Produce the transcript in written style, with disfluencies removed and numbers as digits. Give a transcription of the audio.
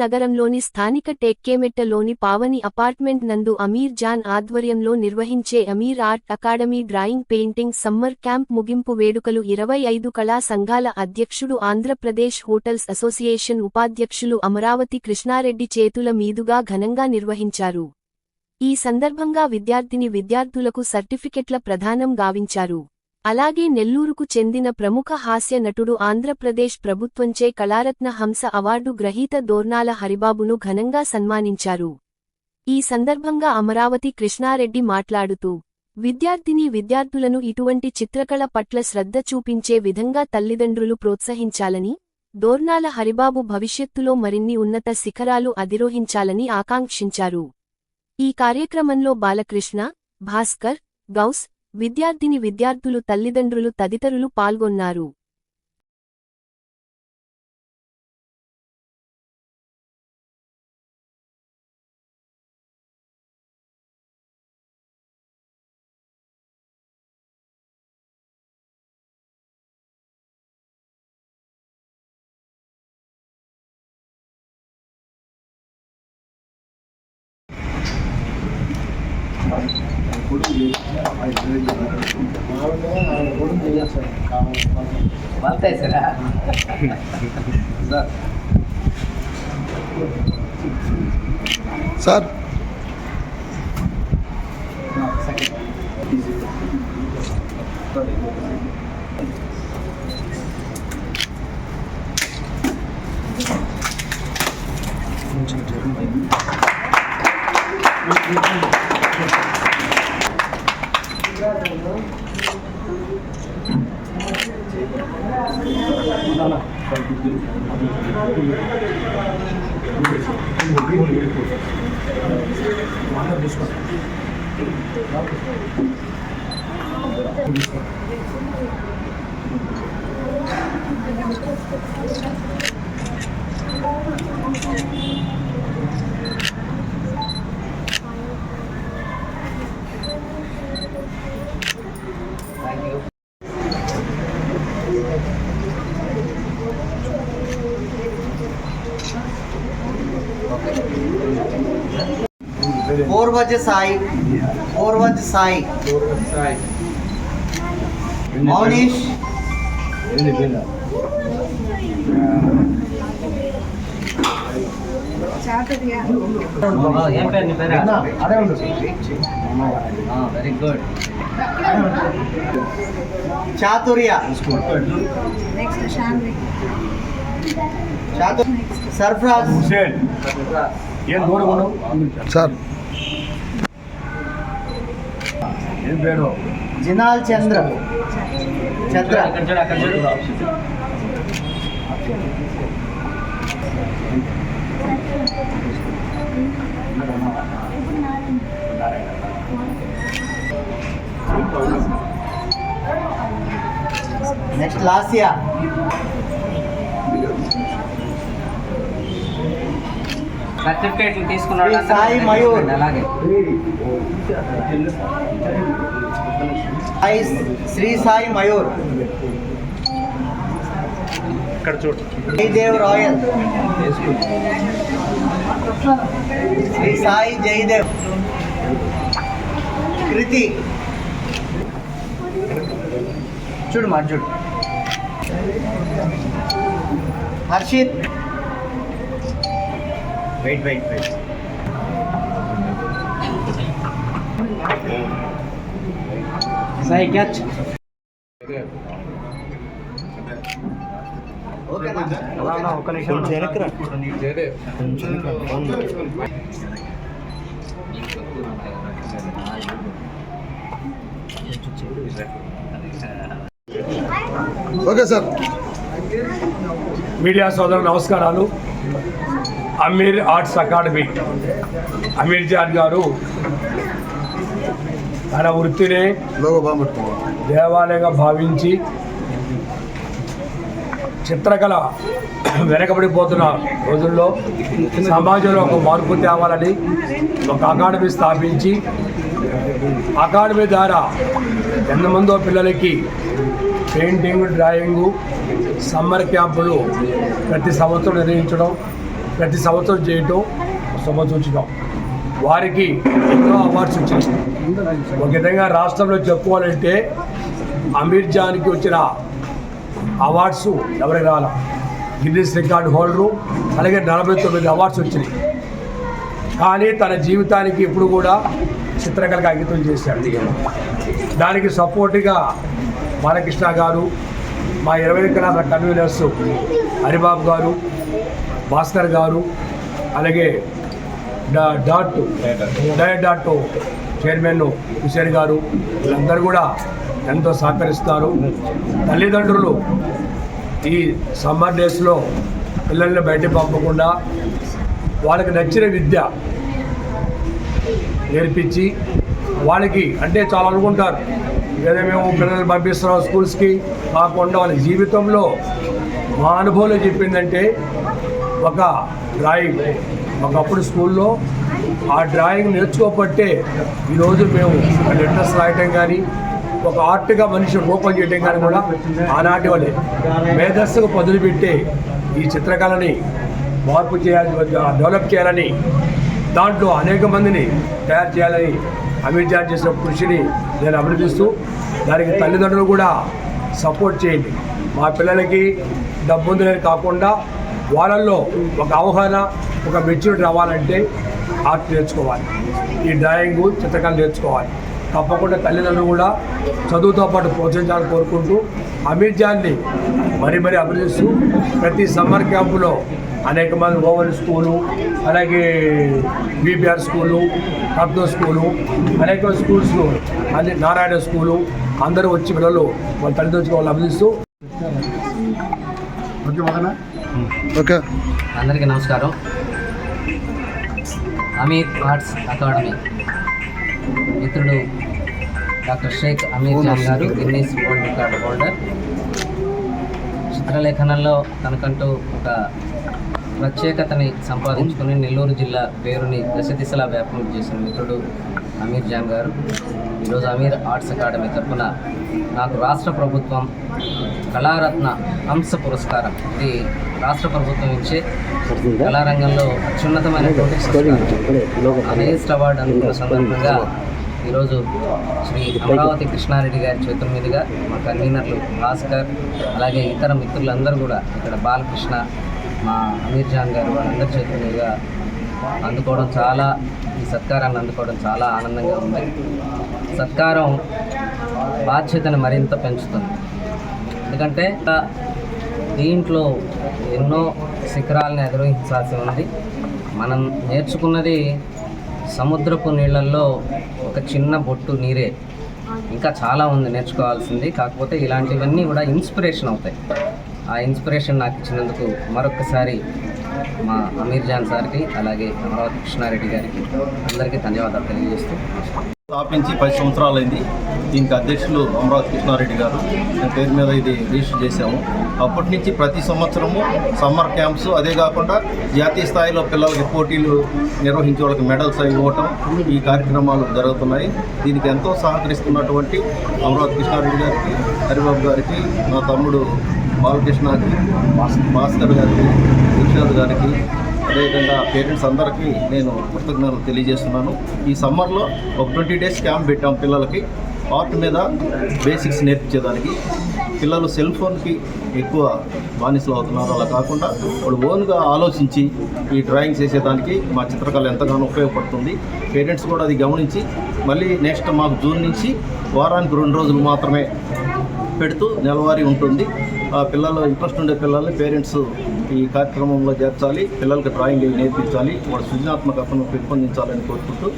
నగరంలోని స్థానిక టెక్కేమెట్టలోని పావని అపార్ట్మెంట్ నందు అమీర్ జాన్ ఆధ్వర్యంలో నిర్వహించే Ameer art academy drawing painting summer camp ముగింపు వేడుకలు 25 కళా సంఘాల అధ్యక్షుడు ఆంధ్రప్రదేశ్ హోటల్స్ అసోసియేషన్ ఉపాధ్యక్షులు అమరావతి కృష్ణారెడ్డి చేతుల మీదుగా ఘనంగా నిర్వహించారు. ఈ సందర్భంగా విద్యార్థులకు సర్టిఫికెట్ల ప్రదానం గావించారు. అలాగే నెల్లూరుకు చెందిన ప్రముఖ హాస్య నటుడు ఆంధ్రప్రదేశ్ ప్రభుత్వంచే కళారత్న హంస అవార్డు గ్రహీత దోర్నాల హరిబాబును ఘనంగా సన్మానించారు. ఈ సందర్భంగా అమరావతి కృష్ణారెడ్డి మాట్లాడుతూ విద్యార్థులను ఇటువంటి చిత్రకళ పట్ల శ్రద్ధ చూపించే విధంగా తల్లిదండ్రులు ప్రోత్సహించాలని, దోర్నాల హరిబాబు భవిష్యత్తులో మరిన్ని ఉన్నత శిఖరాలు అధిరోహించాలని ఆకాంక్షించారు. ఈ కార్యక్రమంలో బాలకృష్ణ, భాస్కర్, గౌస్, విద్యార్థులు తల్లిదండ్రులు తదితరులు పాల్గొన్నారు. Sir Poorvaja Sai Mounish very good Chaturya Sarfaraz sir Jinal Chandra next లాసియా సర్టిఫికేట్లు తీసుకున్నాడు సాయి మయూర్ అలాగే శ్రీ సాయి మయూర్ ఇక్కడ చూడు జయదేవ్ రాయల్ శ్రీ సాయి జయదేవ్ కృతి చూడు మా చూడు హర్షిత్ వెయిట్ సాయి క్యాచ్ ఒక నిమిషం ఓకే సార్. మీడియా సోదరులు నమస్కారాలు. అమీర్ ఆర్ట్స్ అకాడమీ అమీర్ జాన్ గారు తన వృత్తినే దేవాలయంగా భావించి చిత్రకళ వెనకబడిపోతున్న రోజుల్లో సమాజంలో ఒక మార్పు తేవాలని ఒక అకాడమీ స్థాపించి అకాడమీ ద్వారా ఎంతమందో పిల్లలకి పెయింటింగ్, డ్రాయింగు, సమ్మర్ క్యాంపులు ప్రతి సంవత్సరం నిర్వహించడం, ప్రతి సంవత్సరం చేయటం శుభసూచకం. వారికి ఎన్నో అవార్డ్స్ వచ్చినాయి. ఒక విధంగా రాష్ట్రంలో చెప్పుకోవాలంటే అమీర్ జాన్కి వచ్చిన అవార్డ్స్ ఎవరికి రాలా. గిన్నెస్ రికార్డు హోల్డరు, అలాగే 49 అవార్డ్స్ వచ్చినాయి. కానీ తన జీవితానికి ఇప్పుడు కూడా చిత్రకళకు అంకితం చేశాడు. దానికి సపోర్ట్గా బాలకృష్ణ గారు, మా 20 కళాశాల కన్వీనర్స్ హరిబాబు గారు, భాస్కర్ గారు, అలాగే డాట్ చైర్మన్ హుసేన్ గారు, వీళ్ళందరూ కూడా ఎంతో సహకరిస్తారు. తల్లిదండ్రులు ఈ సమ్మర్ డేస్లో పిల్లల్ని బయటకు పంపకుండా వాళ్ళకి నచ్చిన విద్య నేర్పించి వాళ్ళకి అంటే చాలా అనుకుంటారు ఏదో మేము పిల్లల్ని పంపిస్తున్నాం స్కూల్స్కి కాకుండా వాళ్ళ జీవితంలో మా అనుభవంలో చెప్పిందంటే ఒక డ్రాయింగ్ ఒకప్పుడు స్కూల్లో ఆ డ్రాయింగ్ నేర్చుకోబట్టే ఈరోజు మేము లెటర్స్ రాయటం కానీ ఒక ఆర్ట్గా మనిషి రూపం చేయడం కానీ కూడా ఆనాటి వాళ్ళే మేధస్సుకు మొదలుపెట్టే ఈ చిత్రకళని మార్పు చేయాలి, డెవలప్ చేయాలని, దాంట్లో అనేక మందిని తయారు చేయాలని అమీర్ జాన్ చేసిన కృషిని నేను అభినందిస్తూ దానికి తల్లిదండ్రులు కూడా సపోర్ట్ చేయండి. మా పిల్లలకి డబ్బు ఉందని కాకుండా వాళ్ళల్లో ఒక అవగాహన, ఒక మెచ్యూరిటీ రావాలంటే ఆర్ట్ నేర్చుకోవాలి, ఈ డ్రాయింగు చిత్రకళ నేర్చుకోవాలి. తప్పకుండా తల్లిదండ్రులు కూడా చదువుతో పాటు ప్రోత్సహించాలని కోరుకుంటూ అమీర్ జాన్ని మరీ అభినందిస్తూ ప్రతి సమ్మర్ క్యాంపులో అనేక మంది ఓవెన్ స్కూలు, అలాగే బీబీఆర్ స్కూలు, రత్న స్కూలు, అనేక స్కూల్స్, అన్ని నారాయణ స్కూలు అందరూ వచ్చి పిల్లలు వాళ్ళ తల్లిదండ్రులు వాళ్ళు అభినందిస్తూ. ఓకే, అందరికీ నమస్కారం. అమీర్ ఆర్ట్స్ అకాడమీ మిత్రుడు డాక్టర్ షేక్ అమీర్ జాన్ గారు గిన్నీస్ వరల్డ్ రికార్డ్ హోల్డర్. చిత్రలేఖనంలో తనకంటూ ఒక ప్రత్యేకతని సంపాదించుకుని నెల్లూరు జిల్లా పేరుని దశ దిశలా వ్యాప్తం చేసిన మిత్రుడు అమీర్ జాన్ గారు. ఈరోజు అమీర్ ఆర్ట్స్ అకాడమీ తరఫున నాకు రాష్ట్ర ప్రభుత్వం కళారత్న హంస పురస్కారం, ఇది రాష్ట్ర ప్రభుత్వం ఇచ్చే కళారంగంలో అత్యున్నతమైనటువంటి హైయెస్ట్ అవార్డు అందుకున్న సందర్భంగా ఈరోజు శ్రీ అమరావతి కృష్ణారెడ్డి గారి చేతుల మీదుగా మా కన్వీనర్లు భాస్కర్, అలాగే ఇతర మిత్రులందరూ కూడా ఇక్కడ బాలకృష్ణ, మా అమీర్ జాన్ గారు వాళ్ళందరి చేతుల మీదుగా అందుకోవడం ఈ సత్కారాన్ని అందుకోవడం చాలా ఆనందంగా ఉంది. సత్కారం బాధ్యతను మరింత పెంచుతుంది. ఎందుకంటే దీంట్లో ఎన్నో శిఖరాలను అధిరోహించాల్సి ఉంది. మనం నేర్చుకున్నది సముద్రపు నీళ్ళల్లో ఒక చిన్న బొట్టు నీరే, ఇంకా చాలా ఉంది నేర్చుకోవాల్సింది. కాకపోతే ఇలాంటివన్నీ కూడా ఇన్స్పిరేషన్ అవుతాయి. ఆ ఇన్స్పిరేషన్ నాకు ఇచ్చినందుకు మరొకసారి మా అమీర్ జాన్ సార్కి, అలాగే అమరావతి కృష్ణారెడ్డి గారికి అందరికీ ధన్యవాదాలు తెలియజేస్తూ స్థాపించి 10 సంవత్సరాలైంది. దీనికి అధ్యక్షులు అమరావతి కృష్ణారెడ్డి గారు పేరు మీద ఇది రిజిస్టర్ చేశాము. అప్పటి నుంచి ప్రతి సంవత్సరము సమ్మర్ క్యాంప్స్, అదే కాకుండా జాతీయ స్థాయిలో పిల్లలకి పోటీలు నిర్వహించే వాళ్ళకి మెడల్స్ ఇవ్వటం, ఈ కార్యక్రమాలు జరుగుతున్నాయి. దీనికి ఎంతో సహకరిస్తున్నటువంటి అమరావతి కృష్ణారెడ్డి గారికి, హరిబాబు గారికి, నా తమ్ముడు బాలకృష్ణకి, భాస్కర్ గారికి, ఇర్షాద్ గారికి, అదేవిధంగా పేరెంట్స్ అందరికీ నేను కృతజ్ఞతలు తెలియజేస్తున్నాను. ఈ సమ్మర్లో ఒక 20 డేస్ క్యాంప్ పెట్టాం పిల్లలకి ఆర్ట్ మీద బేసిక్స్ నేర్పించేదానికి. పిల్లలు సెల్ ఫోన్కి ఎక్కువ బానిసలు అవుతున్నారు. అలా కాకుండా వాళ్ళు ఓన్గా ఆలోచించి ఈ డ్రాయింగ్స్ వేసేదానికి మా చిత్రకళ ఎంతగానో ఉపయోగపడుతుంది. పేరెంట్స్ కూడా అది గమనించి మళ్ళీ నెక్స్ట్ మాకు జూన్ నుంచి వారానికి 2 రోజులు మాత్రమే పెడుతూ నెలవారీ ఉంటుంది. ఆ పిల్లలు ఇంట్రెస్ట్ ఉండే పిల్లల్ని పేరెంట్స్ ఈ కార్యక్రమంలో చేర్చాలి, పిల్లలకి డ్రాయింగ్ నేర్పించాలి, వాళ్ళ సృజనాత్మకతను పెంపొందించాలని కోరుకుంటూ